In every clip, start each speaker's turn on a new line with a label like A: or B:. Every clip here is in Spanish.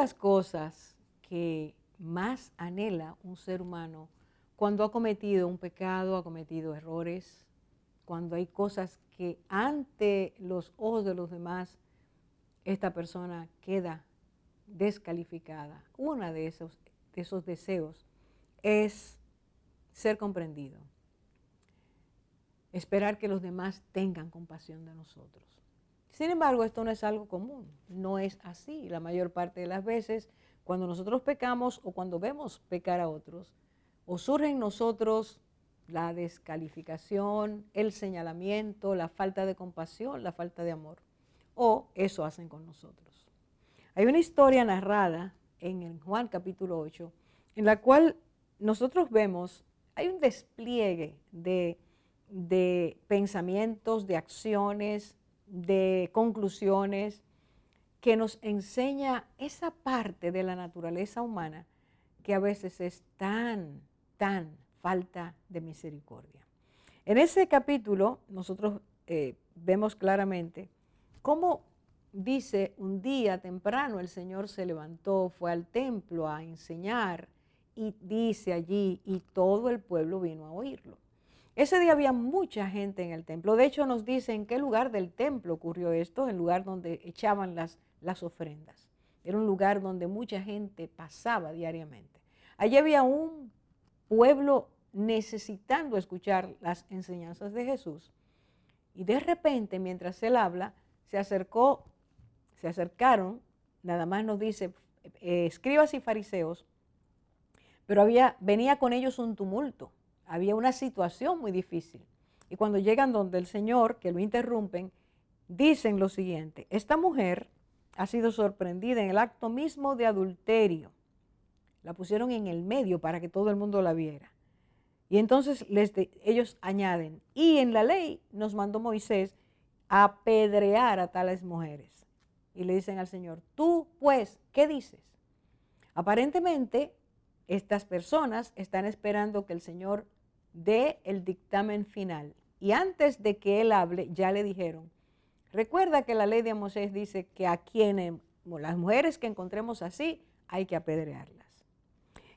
A: las cosas que más anhela un ser humano cuando ha cometido un pecado, ha cometido errores, cuando hay cosas que ante los ojos de los demás esta persona queda descalificada? Uno de esos deseos es ser comprendido, esperar que los demás tengan compasión de nosotros. Sin embargo, esto no es algo común, no es así. La mayor parte de las veces, cuando nosotros pecamos o cuando vemos pecar a otros, o surge en nosotros la descalificación, el señalamiento, la falta de compasión, la falta de amor, o eso hacen con nosotros. Hay una historia narrada en Juan capítulo 8, en la cual nosotros vemos, hay un despliegue de pensamientos, de acciones, de conclusiones, que nos enseña esa parte de la naturaleza humana que a veces es tan falta de misericordia. En ese capítulo nosotros vemos claramente cómo dice: un día temprano el Señor se levantó, fue al templo a enseñar, y dice allí, y todo el pueblo vino a oírlo. Ese día había mucha gente en el templo. De hecho, nos dice en qué lugar del templo ocurrió esto: en el lugar donde echaban las ofrendas. Era un lugar donde mucha gente pasaba diariamente. Allí había un pueblo necesitando escuchar las enseñanzas de Jesús. Y de repente, mientras él habla, se acercaron, nada más nos dice, escribas y fariseos, pero venía con ellos un tumulto. Había una situación muy difícil. Y cuando llegan donde el Señor, que lo interrumpen, dicen lo siguiente: esta mujer ha sido sorprendida en el acto mismo de adulterio. La pusieron en el medio para que todo el mundo la viera. Y entonces ellos añaden: y en la ley nos mandó Moisés a apedrear a tales mujeres. Y le dicen al Señor: tú pues, ¿qué dices? Aparentemente, estas personas están esperando que el Señor dé el dictamen final. Y antes de que Él hable, ya le dijeron: recuerda que la ley de Moisés dice que a quienes, las mujeres que encontremos así, hay que apedrearlas.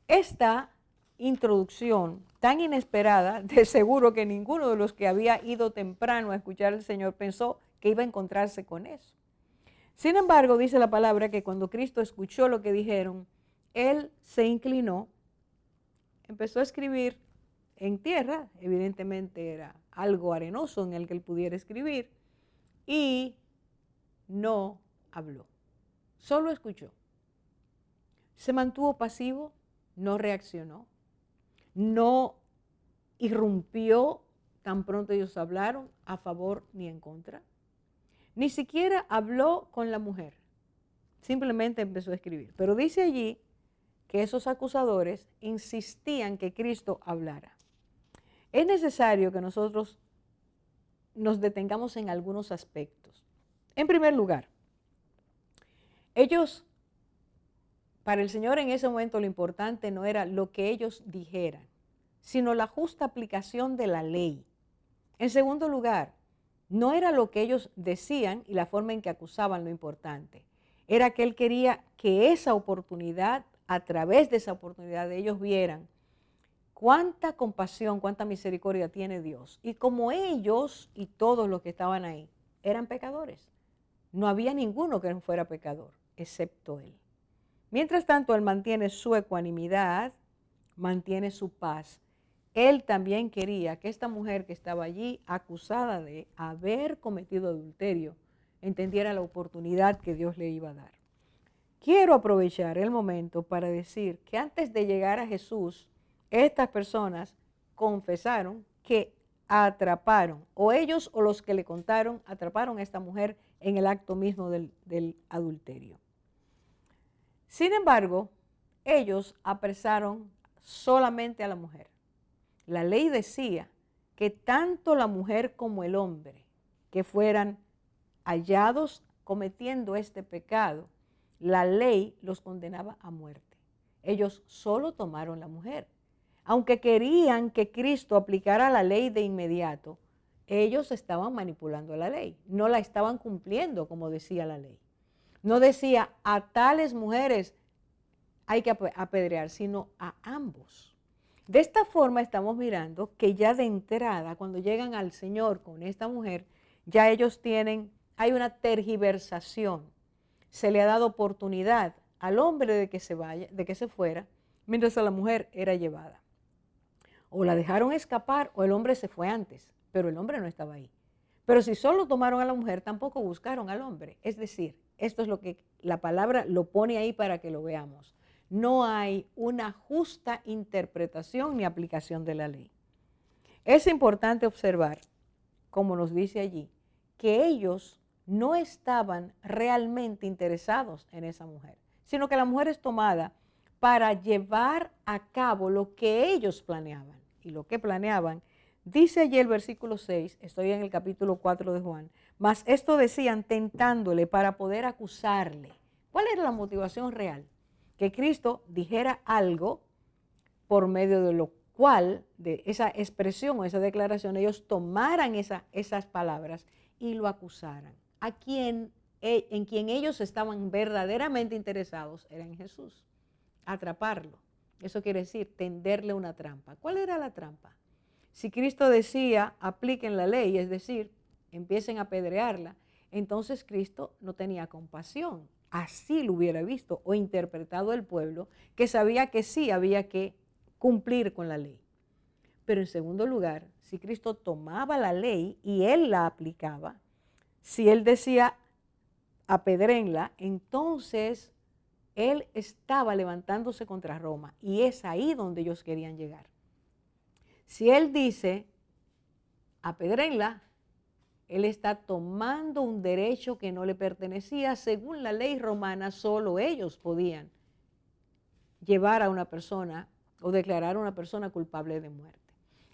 A: Esta introducción tan inesperada, de seguro que ninguno de los que había ido temprano a escuchar al Señor pensó que iba a encontrarse con eso. Sin embargo, dice la palabra que cuando Cristo escuchó lo que dijeron, Él se inclinó, empezó a escribir en tierra, evidentemente era algo arenoso en el que él pudiera escribir, y no habló, solo escuchó. Se mantuvo pasivo, no reaccionó, no irrumpió tan pronto ellos hablaron a favor ni en contra, ni siquiera habló con la mujer, simplemente empezó a escribir. Pero dice allí que esos acusadores insistían que Cristo hablara. Es necesario que nosotros nos detengamos en algunos aspectos. En primer lugar, para el Señor en ese momento lo importante no era lo que ellos dijeran, sino la justa aplicación de la ley. En segundo lugar, no era lo que ellos decían y la forma en que acusaban lo importante. Era que Él quería que esa oportunidad, a través de esa oportunidad, ellos vieran cuánta compasión, cuánta misericordia tiene Dios. Y como ellos y todos los que estaban ahí eran pecadores, no había ninguno que no fuera pecador, excepto Él. Mientras tanto, Él mantiene su ecuanimidad, mantiene su paz. Él también quería que esta mujer que estaba allí acusada de haber cometido adulterio entendiera la oportunidad que Dios le iba a dar. Quiero aprovechar el momento para decir que antes de llegar a Jesús, estas personas confesaron que atraparon, o ellos o los que le contaron, atraparon a esta mujer en el acto mismo del adulterio. Sin embargo, ellos apresaron solamente a la mujer. La ley decía que tanto la mujer como el hombre que fueran hallados cometiendo este pecado, la ley los condenaba a muerte. Ellos solo tomaron la mujer. Aunque querían que Cristo aplicara la ley de inmediato, ellos estaban manipulando la ley, no la estaban cumpliendo como decía la ley. No decía: a tales mujeres hay que apedrear, sino a ambos. De esta forma estamos mirando que ya de entrada, cuando llegan al Señor con esta mujer, ya ellos hay una tergiversación. Se le ha dado oportunidad al hombre de que se vaya, de que se fuera, mientras a la mujer era llevada. O la dejaron escapar o el hombre se fue antes, pero el hombre no estaba ahí. Pero si solo tomaron a la mujer, tampoco buscaron al hombre. Es decir, esto es lo que la palabra lo pone ahí para que lo veamos. No hay una justa interpretación ni aplicación de la ley. Es importante observar, como nos dice allí, que ellos no estaban realmente interesados en esa mujer, sino que la mujer es tomada para llevar a cabo lo que ellos planeaban. Y lo que planeaban, dice allí el versículo 6, estoy en el capítulo 4 de Juan, mas esto decían tentándole para poder acusarle. ¿Cuál era la motivación real? Que Cristo dijera algo por medio de lo cual, de esa expresión o esa declaración, ellos tomaran esas palabras y lo acusaran. En quien ellos estaban verdaderamente interesados era en Jesús, atraparlo. Eso quiere decir tenderle una trampa. ¿Cuál era la trampa? Si Cristo decía, apliquen la ley, es decir, empiecen a apedrearla, entonces Cristo no tenía compasión. Así lo hubiera visto o interpretado el pueblo, que sabía que sí había que cumplir con la ley. Pero en segundo lugar, si Cristo tomaba la ley y él la aplicaba, si él decía apedréenla, entonces él estaba levantándose contra Roma y es ahí donde ellos querían llegar. Si él dice apedréenla, él está tomando un derecho que no le pertenecía. Según la ley romana, solo ellos podían llevar a una persona o declarar a una persona culpable de muerte.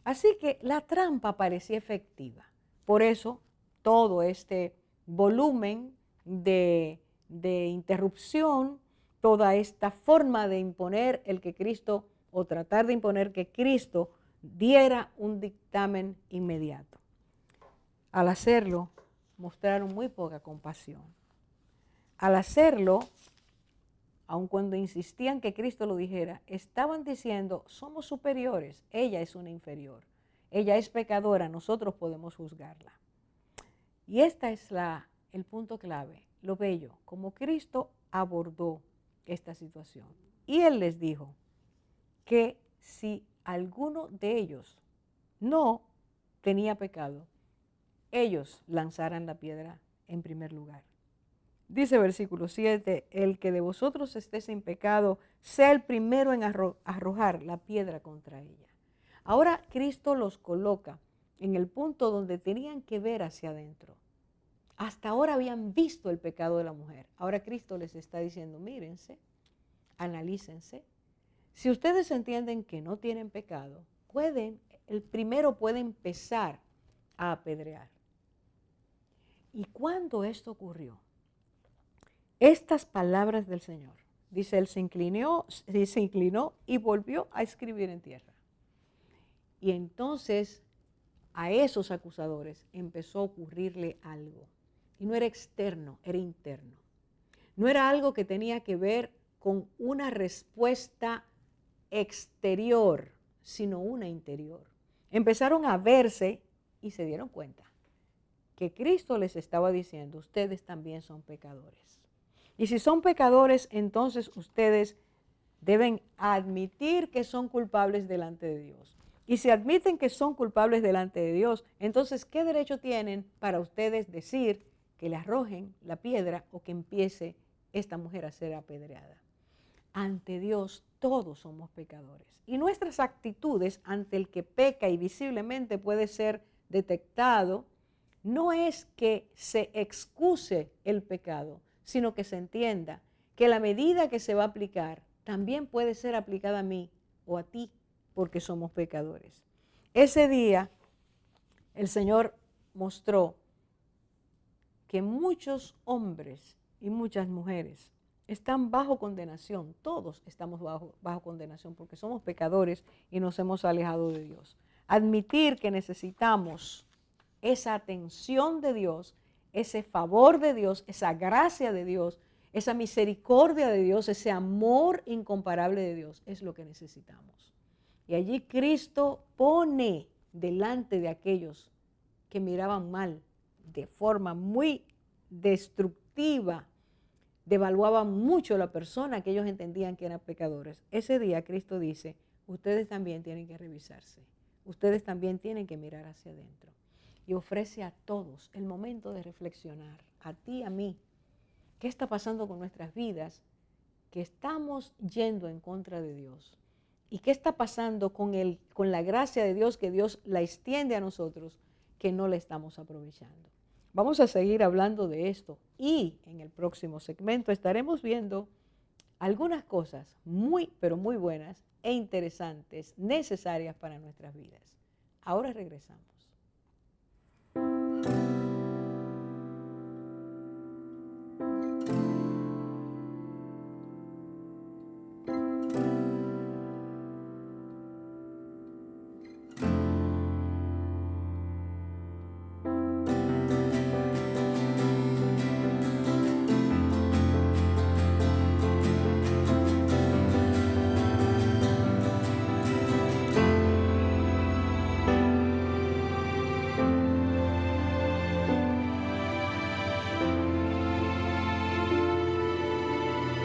A: Así que la trampa parecía efectiva. Por eso todo este volumen de interrupción, toda esta forma de imponer el que Cristo, o tratar de imponer que Cristo diera un dictamen inmediato. Al hacerlo, mostraron muy poca compasión. Al hacerlo, aun cuando insistían que Cristo lo dijera, estaban diciendo, somos superiores, ella es una inferior, ella es pecadora, nosotros podemos juzgarla. Y este es el punto clave, lo bello, como Cristo abordó esta situación. Y Él les dijo que si alguno de ellos no tenía pecado, ellos lanzaran la piedra en primer lugar. Dice versículo 7, el que de vosotros esté sin pecado, sea el primero en arrojar la piedra contra ella. Ahora Cristo los coloca en el punto donde tenían que ver hacia adentro. Hasta ahora habían visto el pecado de la mujer. Ahora Cristo les está diciendo, mírense, analícense. Si ustedes entienden que no tienen pecado, el primero puede empezar a apedrear. ¿Y cuándo esto ocurrió? Estas palabras del Señor, dice, Él se inclinó y volvió a escribir en tierra. Y entonces a esos acusadores empezó a ocurrirle algo. Y no era externo, era interno. No era algo que tenía que ver con una respuesta exterior, sino una interior. Empezaron a verse y se dieron cuenta que Cristo les estaba diciendo, ustedes también son pecadores. Y si son pecadores, entonces ustedes deben admitir que son culpables delante de Dios. Y si admiten que son culpables delante de Dios, entonces, ¿qué derecho tienen para ustedes decir que le arrojen la piedra o que empiece esta mujer a ser apedreada? Ante Dios todos somos pecadores. Y nuestras actitudes ante el que peca y visiblemente puede ser detectado, no es que se excuse el pecado, sino que se entienda que la medida que se va a aplicar también puede ser aplicada a mí o a ti, porque somos pecadores. Ese día el Señor mostró que muchos hombres y muchas mujeres están bajo condenación. Todos estamos bajo condenación porque somos pecadores y nos hemos alejado de Dios. Admitir que necesitamos esa atención de Dios, ese favor de Dios, esa gracia de Dios, esa misericordia de Dios, ese amor incomparable de Dios, es lo que necesitamos. Y allí Cristo pone delante de aquellos que miraban mal, de forma muy destructiva, devaluaban mucho a la persona que ellos entendían que eran pecadores. Ese día Cristo dice, ustedes también tienen que revisarse, ustedes también tienen que mirar hacia adentro. Y ofrece a todos el momento de reflexionar, a ti, a mí, qué está pasando con nuestras vidas, que estamos yendo en contra de Dios. ¿Y qué está pasando con la gracia de Dios, que Dios la extiende a nosotros, que no la estamos aprovechando? Vamos a seguir hablando de esto y en el próximo segmento estaremos viendo algunas cosas muy, pero muy buenas e interesantes, necesarias para nuestras vidas. Ahora regresamos.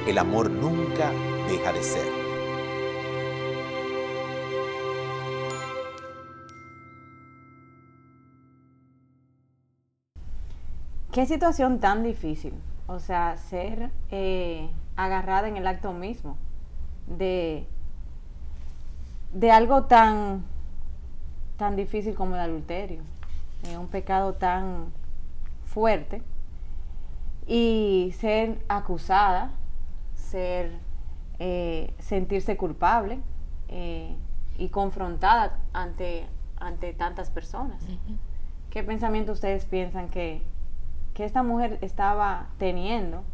B: El amor nunca deja de ser.
C: Qué situación tan difícil, o sea, ser agarrada en el acto mismo de algo tan difícil como el adulterio, un pecado tan fuerte, y ser acusada, sentirse culpable y confrontada ante tantas personas. Uh-huh. ¿Qué pensamiento ustedes piensan que esta mujer estaba teniendo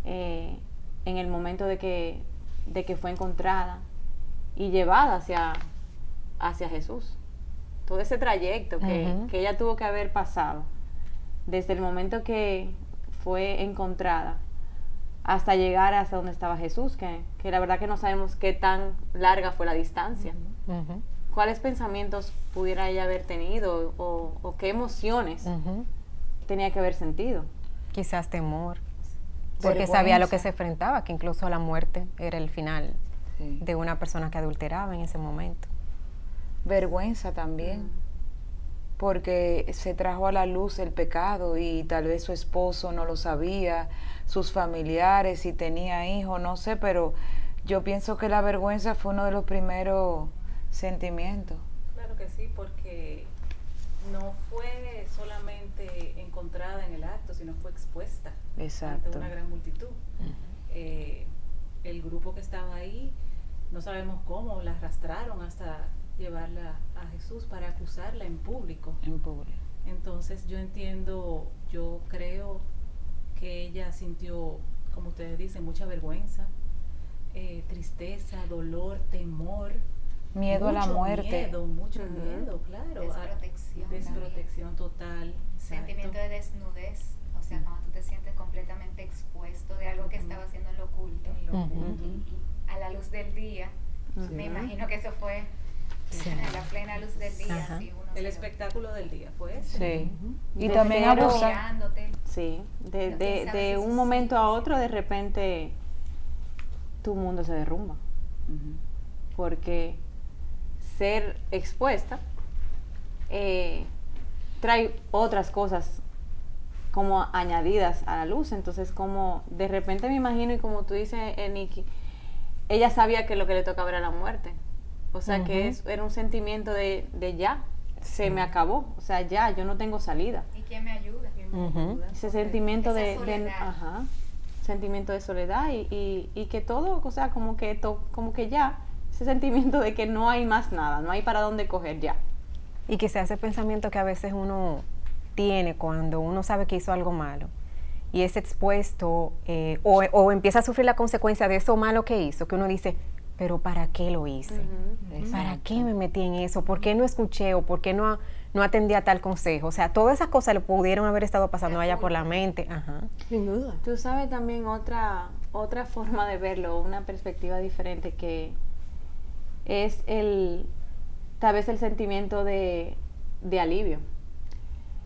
C: en el momento de que fue encontrada y llevada hacia Jesús? Todo ese trayecto que ella tuvo que haber pasado desde el momento que fue encontrada hasta llegar hasta donde estaba Jesús, que la verdad que no sabemos qué tan larga fue la distancia. Uh-huh. ¿Cuáles pensamientos pudiera ella haber tenido o qué emociones tenía que haber sentido?
D: Quizás temor, porque sabía lo que se enfrentaba, que incluso la muerte era el final de una persona que adulteraba en ese momento.
E: Vergüenza también, porque se trajo a la luz el pecado y tal vez su esposo no lo sabía, sus familiares, si tenía hijos, no sé, pero yo pienso que la vergüenza fue uno de los primeros sentimientos.
F: Claro que sí, porque no fue solamente encontrada en el acto, sino fue expuesta.
E: Exacto.
F: Ante una gran multitud. El grupo que estaba ahí, no sabemos cómo, la arrastraron hasta llevarla a Jesús para acusarla en público.
E: En público.
F: Entonces yo creo que ella sintió, como ustedes dicen, mucha vergüenza, tristeza, dolor, temor.
E: Miedo a la muerte.
F: Mucho miedo, claro. Desprotección total.
G: Sentimiento de desnudez. O sea, cuando tú te sientes completamente expuesto de algo que estaba haciendo en lo oculto. Y a la luz del día, me imagino que eso fue a la plena luz del día. Sí,
F: el espectáculo del día fue ese.
E: Sí. Y también
C: abusándote. Sí, de un momento a otro, de repente, tu mundo se derrumba. Porque ser expuesta trae otras cosas como añadidas a la luz. Entonces, como de repente me imagino, y como tú dices, Nikki, ella sabía que lo que le tocaba era la muerte. O sea, que era un sentimiento de ya, se me acabó. O sea, ya, yo no tengo salida.
G: ¿Y quién me ayuda?
C: Ese sentimiento sentimiento de soledad y que todo, o sea, como que ya, ese sentimiento de que no hay más nada, no hay para dónde coger ya.
D: Y que sea ese pensamiento que a veces uno tiene cuando uno sabe que hizo algo malo y es expuesto o empieza a sufrir la consecuencia de eso malo que hizo, que uno dice, pero ¿para qué lo hice? ¿Para qué me metí en eso? ¿Por qué no escuché o por qué no atendí a tal consejo? O sea, todas esas cosas le pudieron haber estado pasando allá por la mente. Ajá.
A: Sin duda.
C: Tú sabes también otra forma de verlo, una perspectiva diferente, que es tal vez el sentimiento de alivio.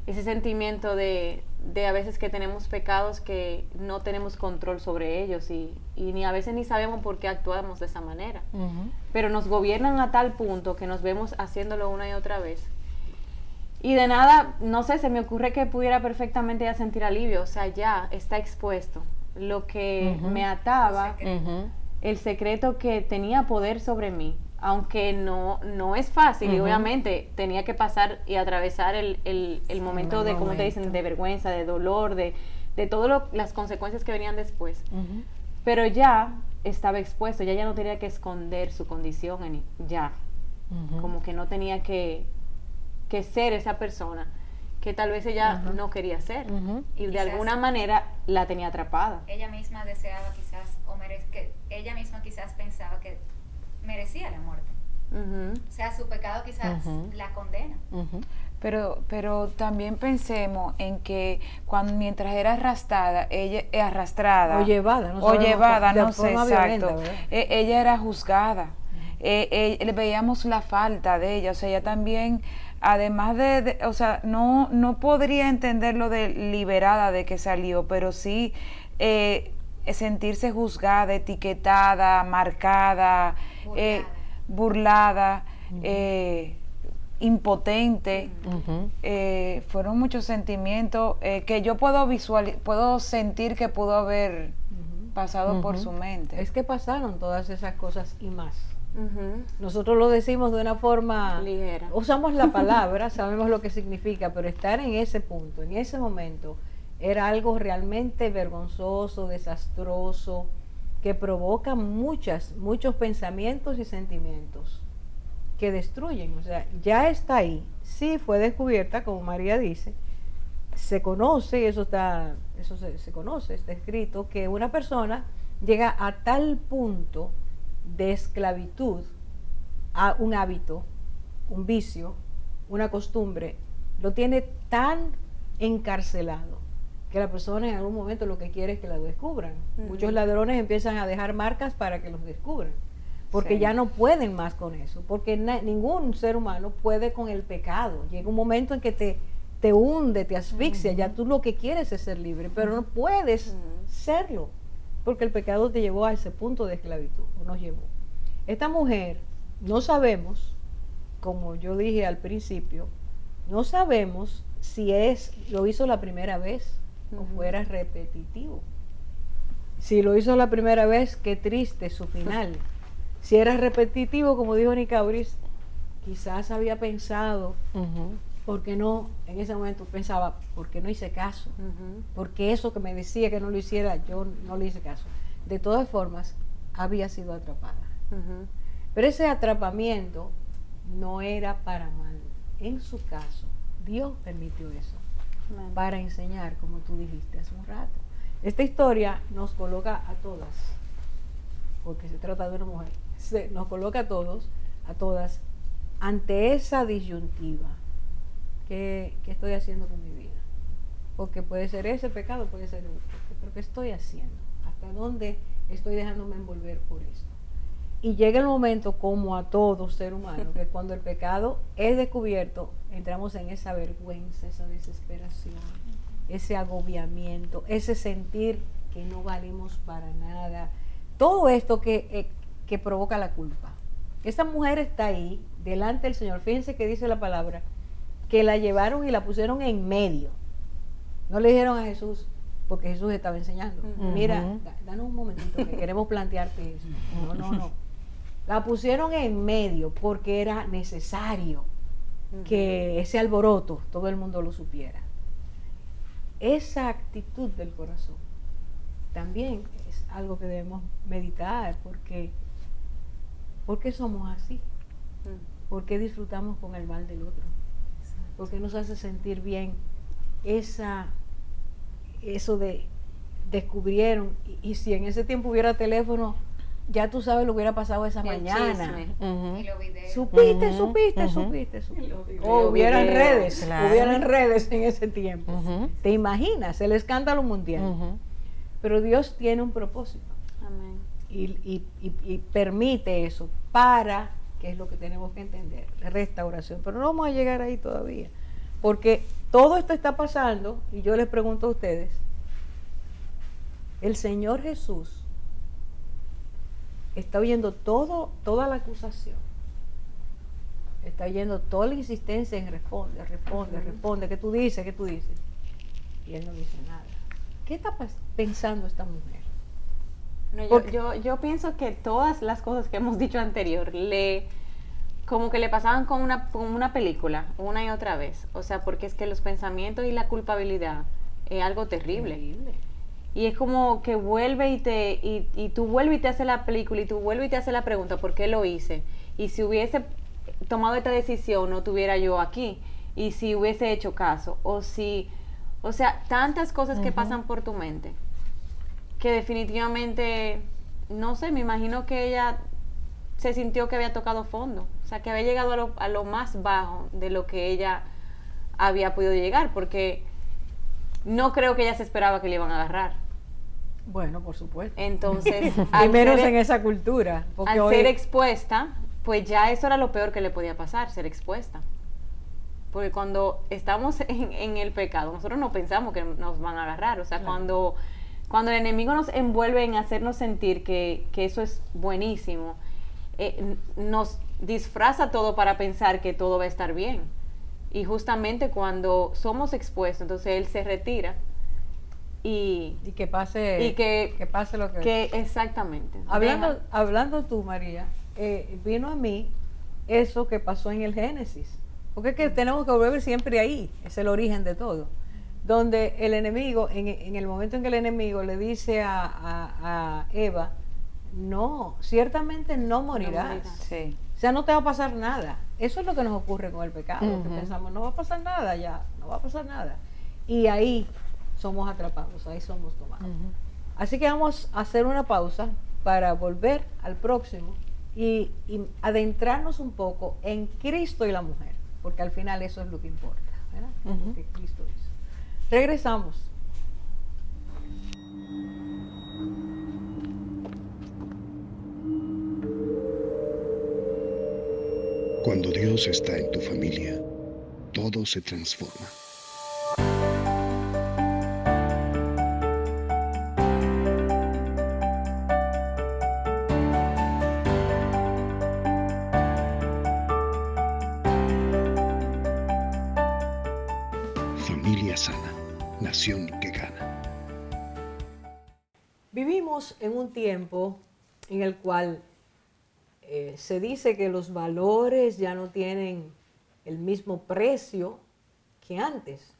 C: Ese sentimiento de a veces que tenemos pecados que no tenemos control sobre ellos y ni a veces ni sabemos por qué actuamos de esa manera. Pero nos gobiernan a tal punto que nos vemos haciéndolo una y otra vez. Y de nada, no sé, se me ocurre que pudiera perfectamente ya sentir alivio. O sea, ya está expuesto lo que me ataba, el secreto que tenía poder sobre mí. Aunque no es fácil y obviamente tenía que pasar y atravesar el momento de, como te dicen, de vergüenza, de dolor, de todas las consecuencias que venían después. Pero ya estaba expuesto, ya no tenía que esconder su condición, como que no tenía que ser esa persona que tal vez ella no quería ser y de alguna manera la tenía atrapada.
G: Ella misma deseaba quizás, ella misma quizás pensaba que merecía la muerte. O sea, su pecado quizás la condena.
E: Pero también pensemos en que mientras era arrastrada
A: o llevada,
E: no sé, exacto, ella era juzgada. Le veíamos la falta de ella, o sea, ella también, además o sea, no podría entender lo de liberada de que salió, pero sí sentirse juzgada, etiquetada, marcada, burlada, impotente. Fueron muchos sentimientos que yo puedo sentir que pudo haber pasado por su mente.
A: Es que pasaron todas esas cosas y más. Nosotros lo decimos de una forma
C: ligera.
A: Usamos la palabra, sabemos lo que significa, pero estar en ese punto, en ese momento, era algo realmente vergonzoso, desastroso, que provoca muchos pensamientos y sentimientos que destruyen. O sea, ya está ahí. Sí fue descubierta, como María dice, se conoce, se conoce, está escrito, que una persona llega a tal punto de esclavitud a un hábito, un vicio, una costumbre, lo tiene tan encarcelado que la persona en algún momento lo que quiere es que la descubran. Muchos ladrones empiezan a dejar marcas para que los descubran, porque ya no pueden más con eso, porque ningún ser humano puede con el pecado. Llega un momento en que te hunde, te asfixia, ya tú lo que quieres es ser libre, pero no puedes serlo, porque el pecado te llevó a ese punto de esclavitud, o nos llevó. Esta mujer, no sabemos, como yo dije al principio, no sabemos si lo hizo la primera vez o fuera repetitivo. Si lo hizo la primera vez, qué triste su final. Si era repetitivo, como dijo Nicauris, quizás había pensado, ¿por qué no? En ese momento pensaba, ¿por qué no hice caso? Porque eso que me decía que no lo hiciera, yo no le hice caso. De todas formas, había sido atrapada. Pero ese atrapamiento no era para mal. En su caso, Dios permitió eso para enseñar, como tú dijiste hace un rato. Esta historia nos coloca a todas, porque se trata de una mujer, nos coloca a todos, a todas, ante esa disyuntiva. ¿Qué estoy haciendo con mi vida? Porque puede ser ese pecado, puede ser otro. ¿Pero qué estoy haciendo? ¿Hasta dónde estoy dejándome envolver por esto? Y llega el momento, como a todo ser humano, que cuando el pecado es descubierto, entramos en esa vergüenza, esa desesperación, ese agobiamiento, ese sentir que no valimos para nada. Todo esto que provoca la culpa. Esta mujer está ahí, delante del Señor. Fíjense que dice la palabra, que la llevaron y la pusieron en medio. No le dijeron a Jesús, porque Jesús estaba enseñando. Mira, danos un momentito que queremos plantearte eso. No. La pusieron en medio porque era necesario que ese alboroto todo el mundo lo supiera. Esa actitud del corazón también es algo que debemos meditar, porque ¿por qué somos así? ¿Por qué disfrutamos con el mal del otro? ¿Por qué nos hace sentir bien eso de descubrieron? Y si en ese tiempo hubiera teléfono, ya tú sabes lo que hubiera pasado esa
C: El
A: mañana.
C: chisme.
G: Y los videos.
A: Supiste. O hubieran
C: videos,
A: redes,
D: claro.
A: hubieran redes en ese tiempo. ¿Te imaginas? El escándalo mundial. Pero Dios tiene un propósito
C: Amén.
A: y permite eso para, que es lo que tenemos que entender, la restauración. Pero no vamos a llegar ahí todavía, porque todo esto está pasando, y yo les pregunto a ustedes, el Señor Jesús está oyendo toda la acusación, está oyendo toda la insistencia en responde, ¿qué tú dices? Y Él no dice nada. ¿Qué está pensando esta mujer?
C: No, yo pienso que todas las cosas que hemos dicho anterior como que le pasaban con una película una y otra vez. O sea, porque es que los pensamientos y la culpabilidad es algo terrible. Y es como que vuelve y tú vuelves y te haces la película y tú vuelves y te haces la pregunta, ¿por qué lo hice? Y si hubiese tomado esta decisión, no estuviera yo aquí. Y si hubiese hecho caso. O sea, tantas cosas que pasan por tu mente que definitivamente, no sé, me imagino que ella se sintió que había tocado fondo. O sea, que había llegado a lo más bajo de lo que ella había podido llegar, porque no creo que ella se esperaba que le iban a agarrar.
A: Bueno, por supuesto.
C: Entonces,
A: y menos en esa cultura. Porque
C: al ser expuesta, pues ya eso era lo peor que le podía pasar, ser expuesta. Porque cuando estamos en el pecado, nosotros no pensamos que nos van a agarrar. O sea,
A: Claro.
C: cuando el enemigo nos envuelve en hacernos sentir que eso es buenísimo, nos disfraza todo para pensar que todo va a estar bien. Y justamente cuando somos expuestos, entonces él se retira y
A: que pase, que pase lo que...
C: exactamente.
A: Hablando tú, María, vino a mí eso que pasó en el Génesis. Porque es que tenemos que volver siempre ahí, es el origen de todo. Donde el enemigo, en el momento en que el enemigo le dice a Eva, no, ciertamente no morirás.
E: Sí.
A: O sea, no te va a pasar nada. Eso es lo que nos ocurre con el pecado, que pensamos, no va a pasar nada ya, no va a pasar nada. Y ahí somos atrapados, ahí somos tomados. Así que vamos a hacer una pausa para volver al próximo y adentrarnos un poco en Cristo y la mujer, porque al final eso es lo que importa, ¿verdad? Lo que Cristo hizo. Regresamos.
H: Cuando Dios está en tu familia, todo se transforma. Familia sana, nación que gana.
A: Vivimos en un tiempo en el cual se dice que los valores ya no tienen el mismo precio que antes.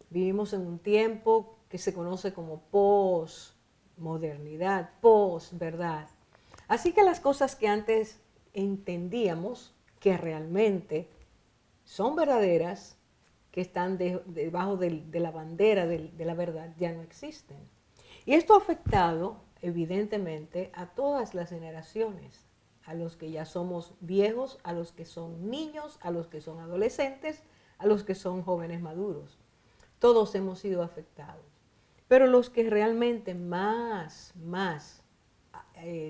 A: Vivimos en un tiempo que se conoce como posmodernidad, posverdad. Así que las cosas que antes entendíamos que realmente son verdaderas, que están debajo de la bandera de la verdad, ya no existen. Y esto ha afectado, evidentemente, a todas las generaciones, a los que ya somos viejos, a los que son niños, a los que son adolescentes, a los que son jóvenes maduros. Todos hemos sido afectados. Pero los que realmente más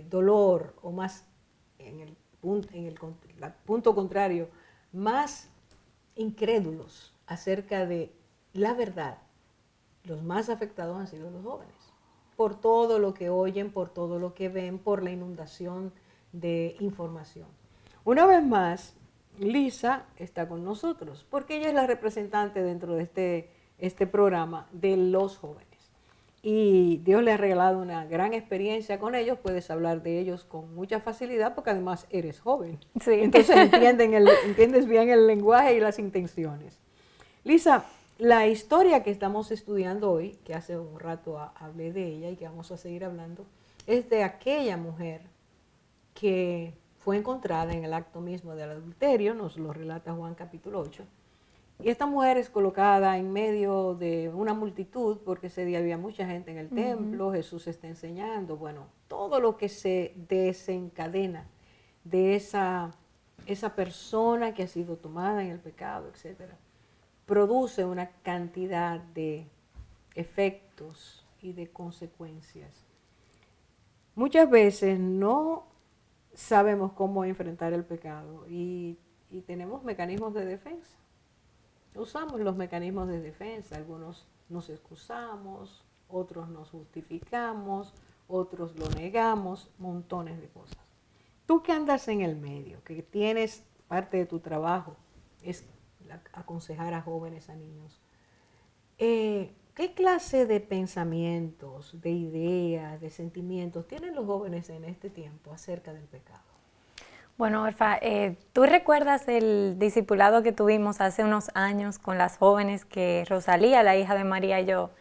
A: dolor, o más, en el punto contrario, más incrédulos acerca de la verdad, los más afectados han sido los jóvenes, por todo lo que oyen, por todo lo que ven, por la inundación de información. Una vez más, Lisa está con nosotros, porque ella es la representante dentro de este programa de los jóvenes. Y Dios le ha regalado una gran experiencia con ellos, puedes hablar de ellos con mucha facilidad, porque además eres joven.
D: Sí.
A: Entonces entiendes bien el lenguaje y las intenciones. Lisa, la historia que estamos estudiando hoy, que hace un rato hablé de ella y que vamos a seguir hablando, es de aquella mujer que fue encontrada en el acto mismo del adulterio, nos lo relata Juan capítulo 8. Y esta mujer es colocada en medio de una multitud, porque ese día había mucha gente en el templo, Jesús está enseñando, bueno, todo lo que se desencadena de esa persona que ha sido tomada en el pecado, etc., produce una cantidad de efectos y de consecuencias. Muchas veces no sabemos cómo enfrentar el pecado y tenemos mecanismos de defensa. Usamos los mecanismos de defensa, algunos nos excusamos, otros nos justificamos, otros lo negamos, montones de cosas. Tú que andas en el medio, que tienes parte de tu trabajo, es aconsejar a jóvenes, a niños, ¿qué clase de pensamientos, de ideas, de sentimientos tienen los jóvenes en este tiempo acerca del pecado?
I: Bueno, Orfa, ¿tú recuerdas el discipulado que tuvimos hace unos años con las jóvenes que Rosalía, la hija de María, y yo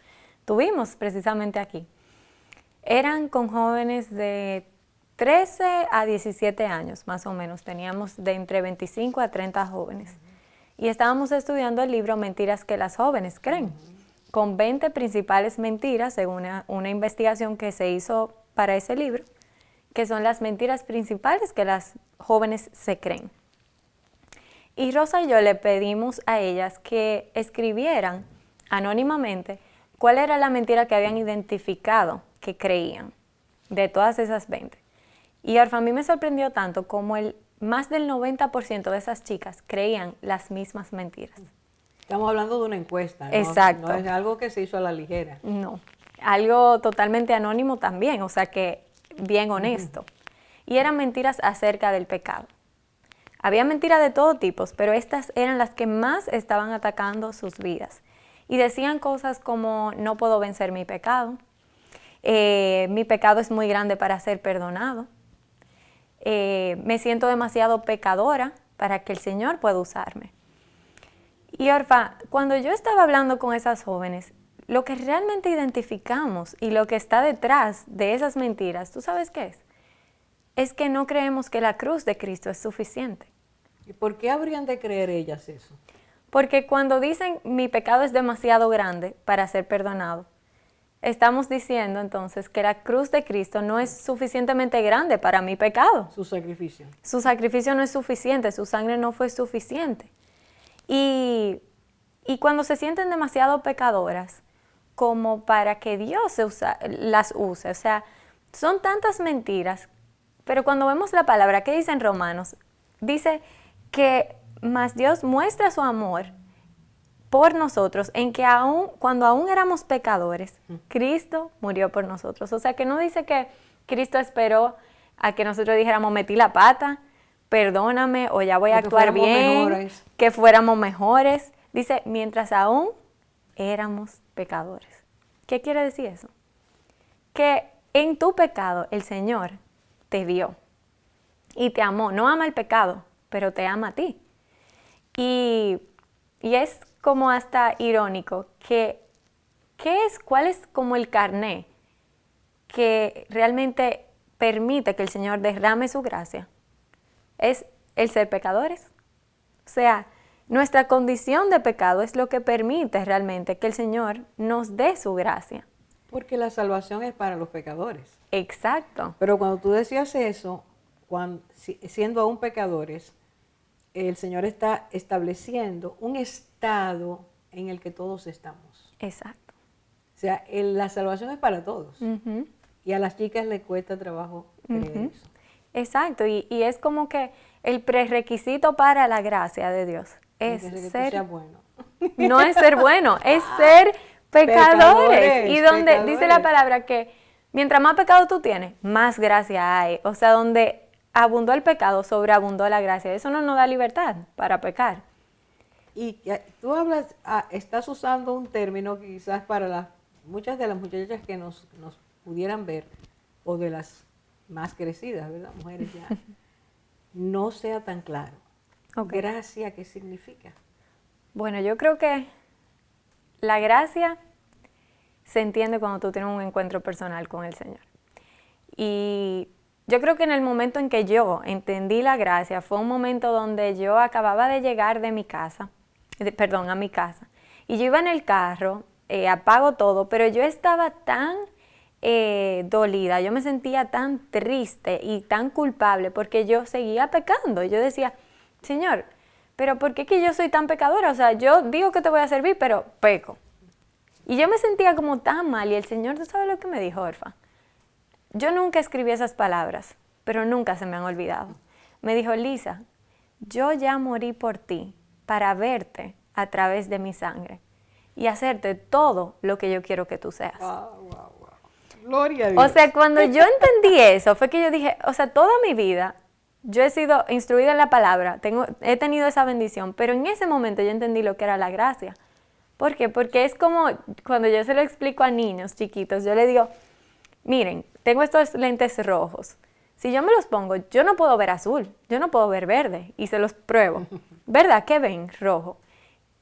I: tuvimos precisamente aquí? Eran con jóvenes de 13 a 17 años, más o menos. Teníamos de entre 25 a 30 jóvenes. Y estábamos estudiando el libro Mentiras que las jóvenes creen, con 20 principales mentiras, según una investigación que se hizo para ese libro, que son las mentiras principales que las jóvenes se creen. Y Rosa y yo le pedimos a ellas que escribieran anónimamente cuál era la mentira que habían identificado que creían de todas esas 20. Y Orfa, a mí me sorprendió tanto como más del 90% de esas chicas creían las mismas mentiras.
A: Estamos hablando de una encuesta, ¿no?
I: Exacto.
A: No es algo que se hizo a la ligera.
I: No, algo totalmente anónimo también, o sea que bien honesto. Y eran mentiras acerca del pecado. Había mentiras de todo tipo, pero estas eran las que más estaban atacando sus vidas. Y decían cosas como: no puedo vencer mi pecado es muy grande para ser perdonado, me siento demasiado pecadora para que el Señor pueda usarme. Y Orfa, cuando yo estaba hablando con esas jóvenes, lo que realmente identificamos y lo que está detrás de esas mentiras, ¿tú sabes qué es? Es que no creemos que la cruz de Cristo es suficiente.
A: ¿Y por qué habrían de creer ellas eso?
I: Porque cuando dicen mi pecado es demasiado grande para ser perdonado, estamos diciendo entonces que la cruz de Cristo no es suficientemente grande para mi pecado.
A: Su sacrificio.
I: Su sacrificio no es suficiente, su sangre no fue suficiente. Y cuando se sienten demasiado pecadoras como para que Dios las use, o sea, son tantas mentiras, pero cuando vemos la palabra, ¿qué dice en Romanos? Dice que más Dios muestra su amor por nosotros en que cuando aún éramos pecadores, Cristo murió por nosotros. O sea, que no dice que Cristo esperó a que nosotros dijéramos metí la pata, perdóname o ya voy a actuar bien, que fuéramos mejores. Dice, mientras aún éramos pecadores. ¿Qué quiere decir eso? Que en tu pecado el Señor te vio y te amó. No ama el pecado, pero te ama a ti. Y es como hasta irónico que ¿cuál es como el carné que realmente permite que el Señor derrame su gracia? Es el ser pecadores. O sea, nuestra condición de pecado es lo que permite realmente que el Señor nos dé su gracia.
A: Porque la salvación es para los pecadores.
I: Exacto.
A: Pero cuando tú decías eso, siendo aún pecadores, el Señor está estableciendo un estado en el que todos estamos.
I: Exacto.
A: O sea, la salvación es para todos.
I: Uh-huh.
A: Y a las chicas les cuesta trabajo creer eso.
I: Exacto. Y es como que el prerequisito para la gracia de Dios es ser
A: bueno.
I: No es ser bueno, es ser pecadores. Y donde dice la palabra que mientras más pecado tú tienes, más gracia hay. O sea, donde abundó el pecado, sobreabundó la gracia. Eso no nos da libertad para pecar.
A: Y tú estás usando un término que quizás para muchas de las muchachas que nos pudieran ver, o de las más crecidas, ¿verdad? Mujeres ya, no sea tan claro. Okay. ¿Gracia qué significa?
I: Bueno, yo creo que la gracia se entiende cuando tú tienes un encuentro personal con el Señor. Y yo creo que en el momento en que yo entendí la gracia, fue un momento donde yo acababa de llegar a mi casa. Y yo iba en el carro, apago todo, pero yo estaba tan dolida, yo me sentía tan triste y tan culpable porque yo seguía pecando. Yo decía, Señor, pero ¿por qué que yo soy tan pecadora? O sea, yo digo que te voy a servir, pero peco. Y yo me sentía como tan mal y el Señor, ¿tú sabes lo que me dijo, Orfa? Yo nunca escribí esas palabras, pero nunca se me han olvidado. Me dijo, Lisa, yo ya morí por ti para verte a través de mi sangre y hacerte todo lo que yo quiero que tú seas.
A: Wow. Gloria a Dios.
I: O sea, cuando yo entendí eso, fue que yo dije, o sea, toda mi vida yo he sido instruida en la palabra, he tenido esa bendición, pero en ese momento yo entendí lo que era la gracia. ¿Por qué? Porque es como cuando yo se lo explico a niños chiquitos, yo les digo, miren, tengo estos lentes rojos. Si yo me los pongo, yo no puedo ver azul, yo no puedo ver verde, y se los pruebo. ¿Verdad? ¿Qué ven? Rojo.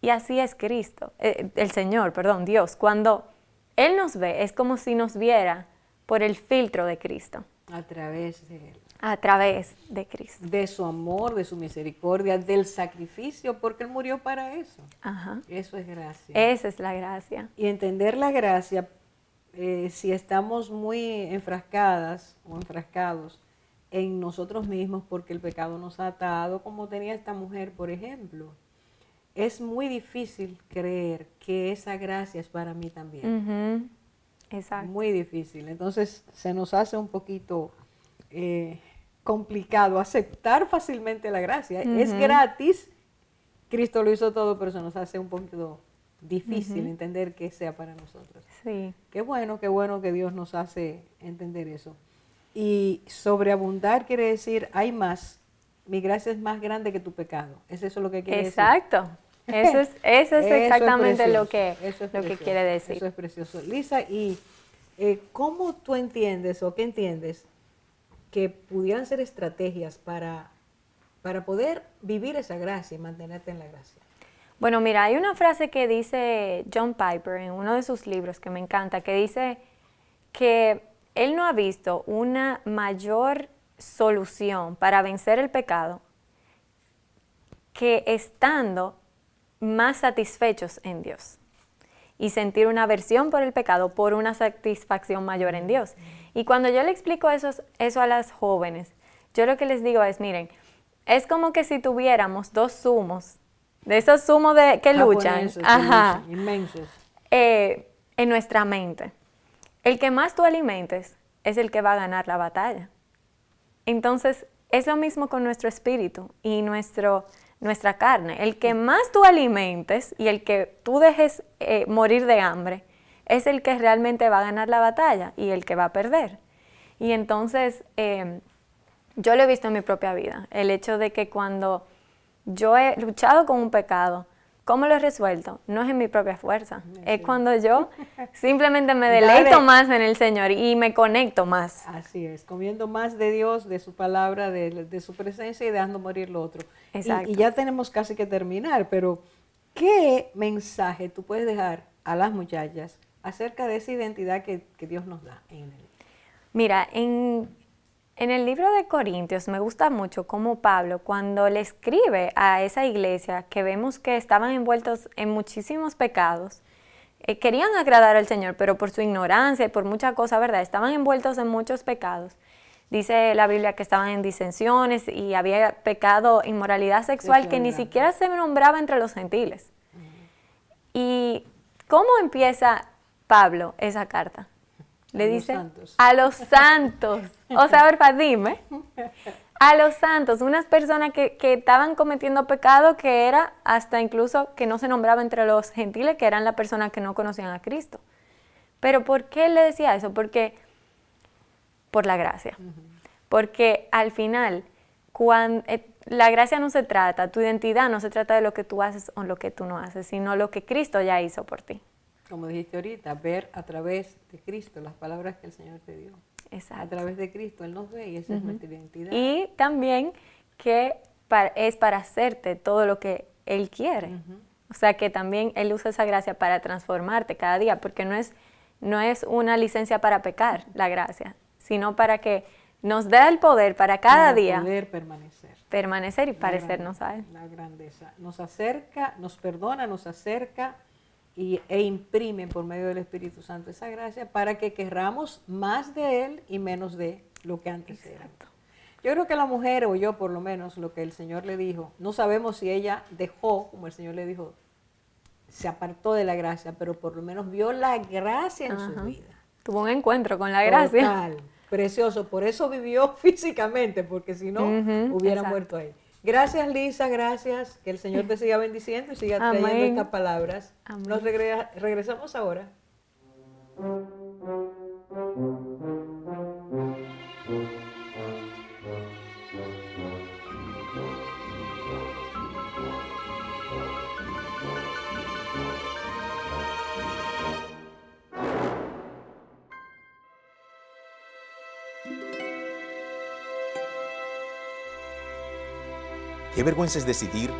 I: Y así es Cristo, el Señor, perdón, Dios. Cuando Él nos ve, es como si nos viera por el filtro de Cristo.
A: A través de Él.
I: A través de Cristo.
A: De su amor, de su misericordia, del sacrificio, porque Él murió para eso.
I: Ajá.
A: Eso es gracia.
I: Esa es la gracia.
A: Y entender la gracia, si estamos muy enfrascadas o enfrascados en nosotros mismos porque el pecado nos ha atado, como tenía esta mujer, por ejemplo, es muy difícil creer que esa gracia es para mí también.
I: Exacto.
A: Muy difícil. Entonces se nos hace un poquito complicado aceptar fácilmente la gracia. Es gratis, Cristo lo hizo todo, pero se nos hace un poquito difícil entender que sea para nosotros.
I: Sí.
A: Qué bueno que Dios nos hace entender eso. Y sobreabundar quiere decir, hay más. Mi gracia es más grande que tu pecado. ¿Es eso lo que quiere
I: Exacto. Eso es exactamente
A: precioso.
I: lo que
A: Precioso.
I: quiere decir.
A: Eso es precioso. Lisa, ¿y cómo tú entiendes o qué entiendes que pudieran ser estrategias para poder vivir esa gracia y mantenerte en la gracia?
I: Bueno, mira, hay una frase que dice John Piper en uno de sus libros que me encanta, que dice que él no ha visto una mayor solución para vencer el pecado que estando más satisfechos en Dios y sentir una aversión por el pecado por una satisfacción mayor en Dios. Y cuando yo le explico eso a las jóvenes, yo lo que les digo es, miren, es como que si tuviéramos dos zumos, de esos zumos que luchan,
A: inmensos,
I: en nuestra mente. El que más tú alimentes es el que va a ganar la batalla. Entonces, es lo mismo con nuestro espíritu y nuestra carne. El que más tú alimentes y el que tú dejes morir de hambre es el que realmente va a ganar la batalla y el que va a perder. Y entonces, yo lo he visto en mi propia vida. El hecho de que cuando yo he luchado con un pecado, ¿cómo lo he resuelto? No es en mi propia fuerza. Sí. Es cuando yo simplemente me deleito más en el Señor y me conecto más.
A: Así es, comiendo más de Dios, de su palabra, de su presencia y dejando morir lo otro.
I: Exacto.
A: Y ya tenemos casi que terminar, pero ¿qué mensaje tú puedes dejar a las muchachas acerca de esa identidad que Dios nos da en él?
I: Mira, en el libro de Corintios me gusta mucho cómo Pablo, cuando le escribe a esa iglesia que vemos que estaban envueltos en muchísimos pecados, querían agradar al Señor, pero por su ignorancia y por muchas cosas, ¿verdad? Estaban envueltos en muchos pecados. Dice la Biblia que estaban en disensiones y había pecado, inmoralidad sexual que ni siquiera se nombraba entre los gentiles. ¿Y cómo empieza Pablo esa carta? Le dice a los santos. O sea, Orfa, dime. A los santos, unas personas que estaban cometiendo pecado que era hasta incluso que no se nombraba entre los gentiles, que eran las personas que no conocían a Cristo. Pero ¿por qué él le decía eso? Porque por la gracia. Porque al final, cuando la gracia no se trata, tu identidad no se trata de lo que tú haces o lo que tú no haces, sino lo que Cristo ya hizo por ti.
A: Como dijiste ahorita, ver a través de Cristo las palabras que el Señor te dio.
I: Exacto.
A: A través de Cristo Él nos ve y esa es nuestra identidad.
I: Y también que es para hacerte todo lo que Él quiere. O sea que también Él usa esa gracia para transformarte cada día, porque no es una licencia para pecar la gracia, sino para que nos dé el poder para cada día
A: poder permanecer.
I: Permanecer y parecernos a Él.
A: La grandeza. Nos acerca, nos perdona, nos acerca e imprimen por medio del Espíritu Santo esa gracia para que querramos más de Él y menos de lo que antes era. Yo creo que la mujer, o yo por lo menos, lo que el Señor le dijo, no sabemos si ella dejó, como el Señor le dijo, se apartó de la gracia, pero por lo menos vio la gracia en su vida.
I: Tuvo un encuentro con la gracia.
A: Total, precioso. Por eso vivió físicamente, porque si no, hubiera muerto ahí. Gracias, Lisa, gracias. Que el Señor te siga bendiciendo y siga trayendo estas palabras.
I: Amén.
A: Nos regresamos ahora.
B: Qué vergüenza es decidir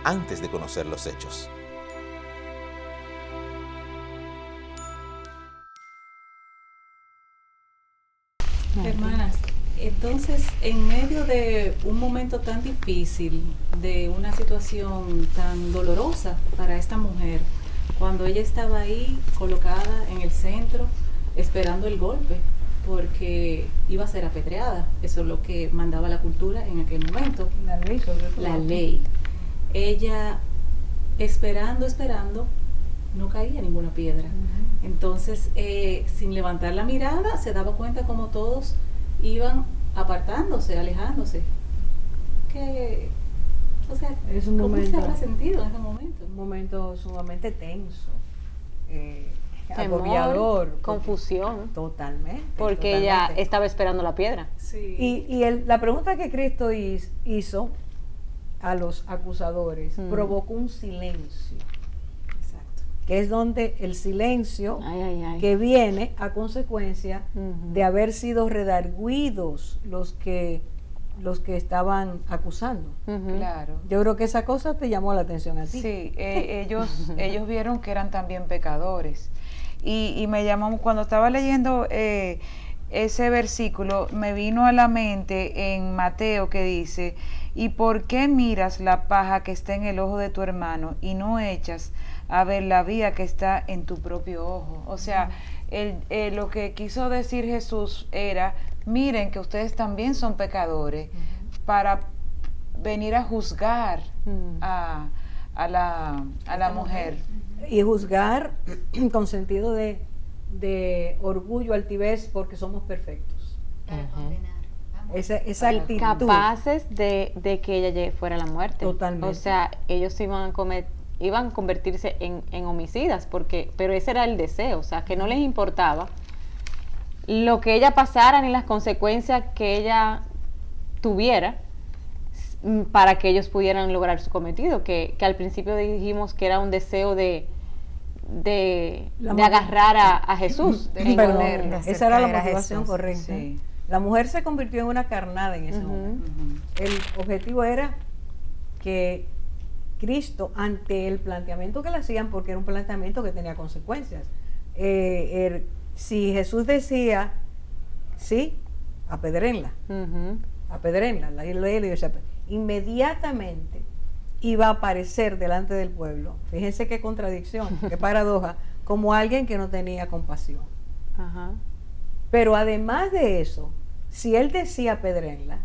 B: antes de conocer los hechos.
F: Hermanas, entonces en medio de un momento tan difícil, de una situación tan dolorosa para esta mujer, cuando ella estaba ahí colocada en el centro esperando el golpe, porque iba a ser apedreada, eso es lo que mandaba la cultura en aquel momento.
A: La ley sobre todo.
F: La ley. Ella esperando, no caía ninguna piedra. Entonces, sin levantar la mirada, se daba cuenta como todos iban apartándose, alejándose. O sea,
A: es un
F: ¿cómo
A: momento,
F: se habrá sentido en ese momento?
A: Un momento sumamente tenso,
C: Temor,
A: agobiador.
C: confusión.
A: Totalmente.
C: Porque ella estaba esperando la piedra.
F: Sí.
A: Y la pregunta que Cristo hizo a los acusadores provocó un silencio.
F: Exacto.
A: Que es donde el silencio que viene a consecuencia de haber sido redarguidos los que estaban acusando.
E: Claro.
A: Yo creo que esa cosa te llamó la atención a ti.
E: Sí, ellos vieron que eran también pecadores. Y me llamó, cuando estaba leyendo ese versículo, me vino a la mente en Mateo que dice: ¿y por qué miras la paja que está en el ojo de tu hermano y no echas a ver la viga que está en tu propio ojo? O sea, lo que quiso decir Jesús era: miren que ustedes también son pecadores, para venir a juzgar a la mujer.
A: Y juzgar con sentido de orgullo, altivez, porque somos perfectos.
G: Para condenar. Vamos.
A: Esa actitud.
C: Capaces de que ella fuera a la muerte.
A: Totalmente.
C: O sea, ellos iban a convertirse en homicidas, pero ese era el deseo, o sea, que no les importaba lo que ella pasara ni las consecuencias que ella tuviera para que ellos pudieran lograr su cometido, que al principio dijimos que era un deseo de agarrar a Jesús.
A: Esa era la motivación correcta.
E: Sí.
A: La mujer se convirtió en una carnada en ese momento. El objetivo era que Cristo, ante el planteamiento que le hacían, porque era un planteamiento que tenía consecuencias, si Jesús decía, sí, apedrénla, apedrénla, la ley le dice, inmediatamente iba a aparecer delante del pueblo, fíjense qué contradicción, qué paradoja, como alguien que no tenía compasión. Pero además de eso, si él decía apedrénla,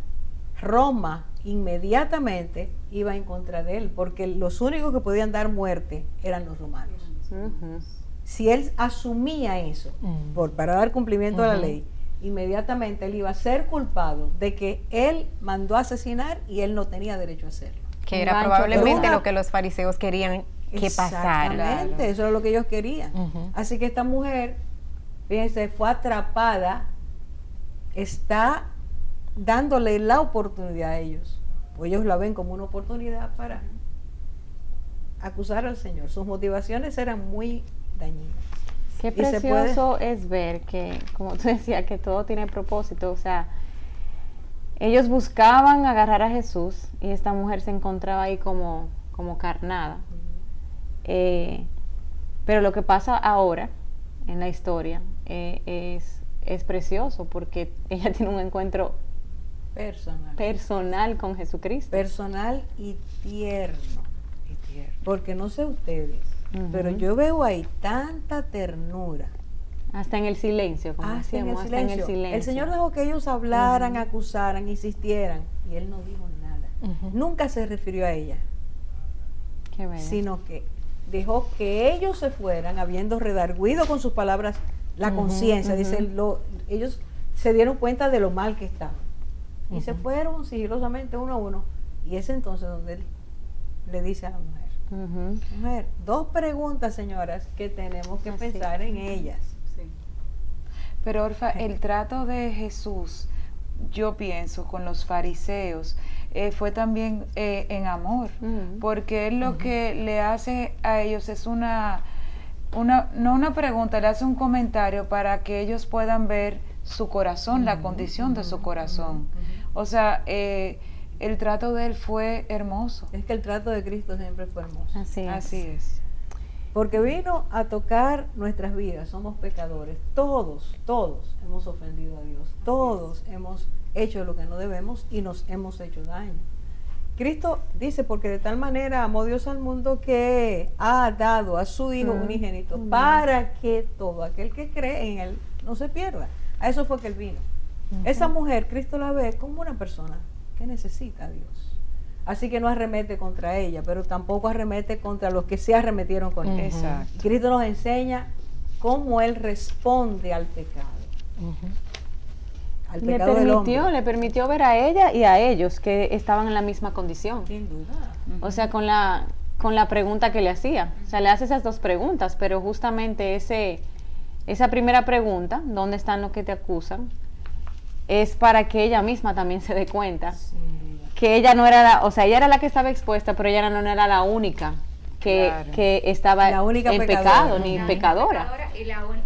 A: Roma inmediatamente iba en contra de él, porque los únicos que podían dar muerte eran los romanos. Si él asumía eso para dar cumplimiento a la ley, inmediatamente él iba a ser culpado de que él mandó a asesinar y él no tenía derecho a hacerlo.
D: Que era probablemente lo que los fariseos querían que pasara.
A: Exactamente, eso era lo que ellos querían. Así que esta mujer, fíjense, fue atrapada, está dándole la oportunidad a ellos. Ellos la ven como una oportunidad para acusar al Señor. Sus motivaciones eran muy dañinas.
C: Qué precioso es ver que, como tú decías, que todo tiene propósito. O sea, ellos buscaban agarrar a Jesús y esta mujer se encontraba ahí como carnada. Pero lo que pasa ahora en la historia es precioso, porque ella tiene un encuentro personal con Jesucristo.
A: Personal y tierno. Porque no sé ustedes, pero yo veo ahí tanta ternura.
C: Hasta en el silencio, como
A: Hasta en el
C: decíamos, hasta en el
A: silencio.
C: silencio.
A: El Señor dejó que ellos hablaran, acusaran, insistieran, y Él no dijo nada. Nunca se refirió a ella,
C: Qué bello.
A: sino que dejó que ellos se fueran, habiendo redarguido con sus palabras la conciencia. Dice, ellos se dieron cuenta de lo mal que estaban. Y se fueron sigilosamente uno a uno. Y es entonces donde Él le dice a la mujer, mujer, 2 preguntas, señoras, que tenemos que pensar en ellas.
F: Sí.
E: Pero Orfa, el trato de Jesús, yo pienso, con los fariseos, fue también en amor, porque Él lo que le hace a ellos es no una pregunta, le hace un comentario para que ellos puedan ver su corazón, la condición de su corazón. O sea, el trato de Él fue hermoso.
A: Es que el trato de Cristo siempre fue hermoso.
E: Así es.
A: Porque vino a tocar nuestras vidas, somos pecadores, todos hemos ofendido a Dios, todos hemos hecho lo que no debemos y nos hemos hecho daño. Cristo dice, porque de tal manera amó Dios al mundo que ha dado a su Hijo unigénito para que todo aquel que cree en Él no se pierda. A eso fue que Él vino. Esa mujer, Cristo la ve como una persona que necesita a Dios. Así que no arremete contra ella, pero tampoco arremete contra los que se arremetieron con Él.
E: Exacto.
A: Y Cristo nos enseña cómo Él responde al pecado. Al pecado del hombre.
C: Le permitió ver a ella y a ellos que estaban en la misma condición.
A: Sin duda.
C: O sea, con la pregunta que le hacía. O sea, le hace esas 2 preguntas, pero justamente esa primera pregunta, ¿dónde están los que te acusan?, es para que ella misma también se dé cuenta que ella no era ella era la que estaba expuesta, pero ella no era la única que estaba
A: La única
C: en
A: pecadora.
C: pecado, ni pecadora.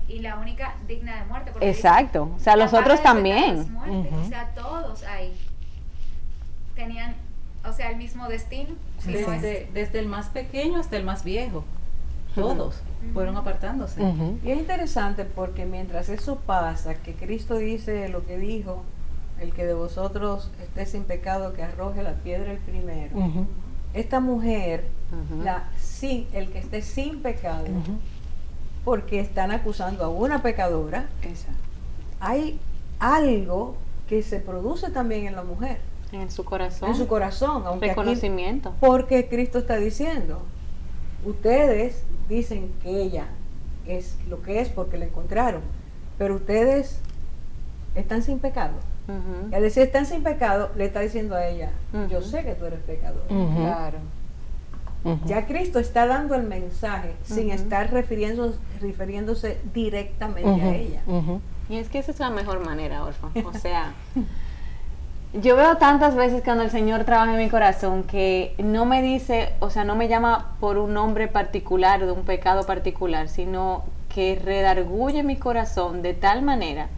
G: Y la única digna de muerte. Porque
C: Exacto,
G: dice,
C: o sea, los
G: la
C: otros
G: paga del pecado
C: también.
G: es muerte. O sea, todos ahí tenían, o sea, el mismo destino. Si no es-
F: Desde el más pequeño hasta el más viejo. Todos fueron apartándose.
A: Y es interesante porque mientras eso pasa, que Cristo dice lo que dijo, el que de vosotros esté sin pecado, que arroje la piedra el primero. Esta mujer, el que esté sin pecado, porque están acusando a una pecadora, hay algo que se produce también en la mujer,
C: En su corazón.
A: en su corazón, aunque aquí,
C: Reconocimiento.
A: porque Cristo está diciendo, ustedes dicen que ella es lo que es porque la encontraron, pero ustedes están sin pecado. Y al decir están sin pecado, le está diciendo a ella, yo sé que tú eres pecador.
E: Claro.
A: Ya Cristo está dando el mensaje sin estar refiriéndose directamente a ella.
C: Y es que esa es la mejor manera, Orfa. O sea, yo veo tantas veces cuando el Señor trabaja en mi corazón que no me dice, o sea, no me llama por un nombre particular, de un pecado particular, sino que redarguye mi corazón de tal manera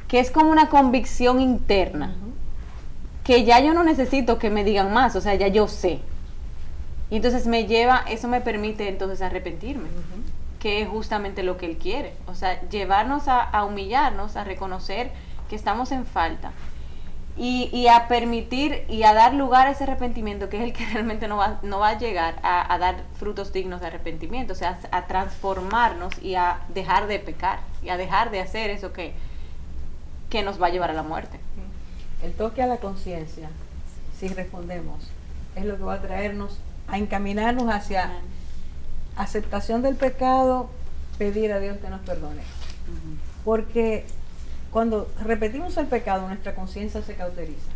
C: que es como una convicción interna, que ya yo no necesito que me digan más, o sea, ya yo sé. Y entonces eso me permite entonces arrepentirme, que es justamente lo que Él quiere. O sea, llevarnos a humillarnos, a reconocer que estamos en falta y a permitir y a dar lugar a ese arrepentimiento, que es el que realmente no va a llegar a dar frutos dignos de arrepentimiento, o sea, a transformarnos y a dejar de pecar y a dejar de hacer eso que nos va a llevar a la muerte.
A: El toque a la conciencia, si respondemos, es lo que va a traernos a encaminarnos hacia aceptación del pecado, pedir a Dios que nos perdone. Porque cuando repetimos el pecado, nuestra conciencia se cauteriza.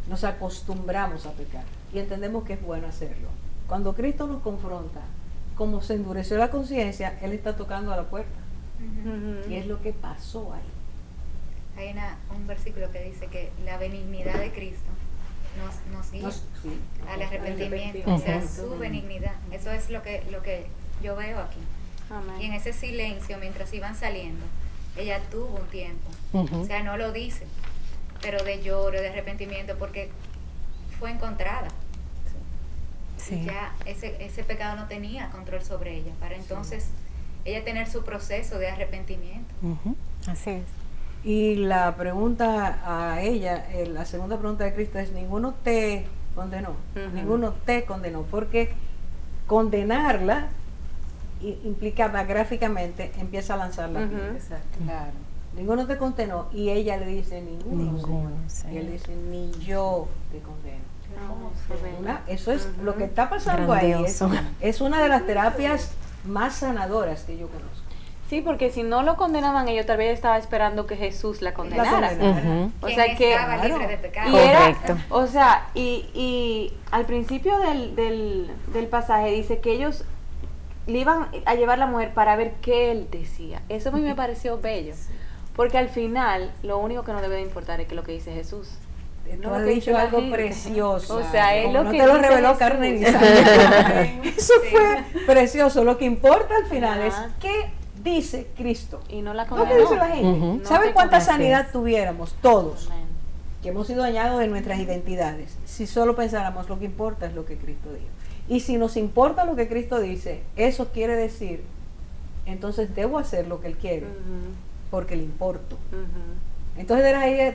A: Nos acostumbramos a pecar y entendemos que es bueno hacerlo. Cuando Cristo nos confronta, como se endureció la conciencia, Él está tocando a la puerta. Y es lo que pasó ahí.
G: Hay un versículo que dice que la benignidad de Cristo nos guía al arrepentimiento, o sea, su benignidad. Eso es lo que yo veo aquí.
C: Amén.
G: Y en ese silencio, mientras iban saliendo, ella tuvo un tiempo, o sea, no lo dice, pero de lloro, de arrepentimiento, porque fue encontrada. Y ya ese pecado no tenía control sobre ella, para entonces ella tener su proceso de arrepentimiento.
D: Así es.
A: Y la pregunta a ella, la segunda pregunta de Cristo es, ninguno te condenó, ninguno te condenó, porque condenarla implicaba gráficamente, empieza a lanzar la piedra.
E: Claro.
A: Ninguno te condenó, y ella le dice, ninguno,
D: Ninguno,
A: Señor. Y él
D: Señor.
A: dice, ni yo te condeno. Eso es lo que está pasando
D: Grandioso.
A: ahí. Es una de las terapias más sanadoras que yo conozco.
C: Sí, porque si no lo condenaban ellos, tal vez estaba esperando que Jesús la condenara.
D: Ujú.
C: O
G: Quien
C: sea que
G: estaba libre de pecado.
C: y era,
D: Correcto.
C: o sea, y al principio del pasaje dice que ellos le iban a llevar la mujer para ver qué él decía. Eso a mí me pareció bello, porque al final lo único que nos debe de importar es que lo que dice Jesús.
A: Tú
C: No
A: has
C: lo que
A: dicho
C: dice la
A: algo
C: gente.
A: precioso.
C: O sea, es
A: Como
C: lo
A: no
C: que
A: te lo
C: dice
A: reveló
C: Jesús.
A: carne ni sangre. Eso fue precioso. Lo que importa al final
C: Ajá.
A: es qué dice Cristo.
C: Y no la
A: ¿No
C: condenó.
A: qué dice la gente?
D: Ujú.
C: No
A: ¿Saben
C: te
A: cuánta
C: condenó.
A: sanidad
D: Así es.
A: tuviéramos todos?
C: Amén.
A: Que hemos sido dañados de nuestras identidades, si solo pensáramos lo que importa es lo que Cristo dijo. Y si nos importa lo que Cristo dice, eso quiere decir, entonces debo hacer lo que Él quiere,
C: Ujú,
A: porque le importo.
C: ujú.
A: Entonces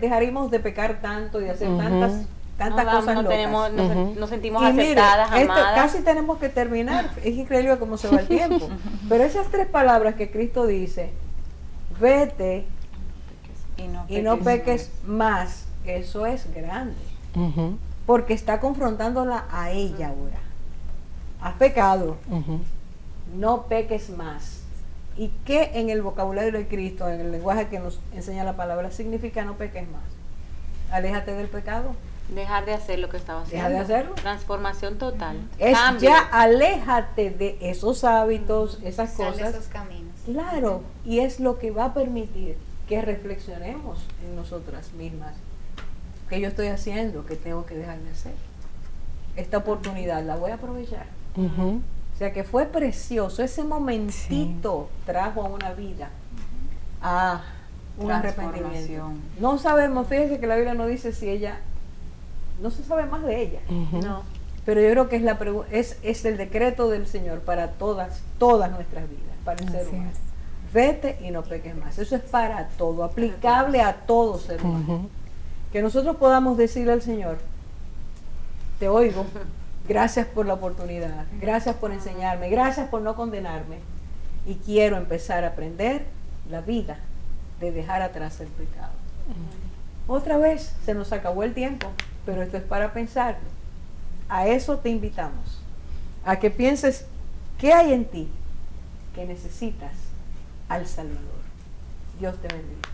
A: dejaríamos de pecar tanto y de hacer
D: Ujú.
A: tantas
C: No,
A: cosas
C: no
A: locas.
C: tenemos, nos sentimos
A: Y mire,
C: aceptadas,
A: esto
C: amadas.
A: casi tenemos que terminar. Es increíble cómo se va el tiempo. Pero esas 3 palabras que Cristo dice, vete y no peques más, eso es grande.
D: Ujú.
A: Porque está confrontándola a ella ahora. Has pecado,
D: Ujú.
A: no peques más. ¿Y qué en el vocabulario de Cristo, en el lenguaje que nos enseña la palabra, significa no peques más? Aléjate del pecado.
C: Dejar de hacer lo que estaba haciendo.
A: Deja de hacerlo.
C: Transformación total.
A: Es
C: Cambio.
A: ya aléjate de esos hábitos, esas
G: Sal de
A: cosas.
G: esos caminos.
A: Claro, y es lo que va a permitir que reflexionemos en nosotras mismas. ¿Qué yo estoy haciendo? ¿Qué tengo que dejar de hacer? Esta oportunidad la voy a aprovechar.
D: Ujú.
A: O sea que fue precioso, ese momentito trajo a una vida a un arrepentimiento.
E: Transformación.
A: No sabemos, fíjense que la Biblia no dice si ella, no se sabe más de ella,
D: Ujú.
C: No.
A: pero yo creo que es el decreto del Señor para todas nuestras vidas, para el ser
D: Así
A: humano.
D: es.
A: Vete y no peques más. Eso es para todo, aplicable a todo ser humano.
D: Ujú.
A: Que nosotros podamos decirle al Señor, te oigo, gracias por la oportunidad, gracias por enseñarme, gracias por no condenarme, y quiero empezar a aprender la vida de dejar atrás el pecado. Otra vez, se nos acabó el tiempo, pero esto es para pensar. A eso te invitamos, a que pienses qué hay en ti que necesitas al Salvador. Dios te bendiga.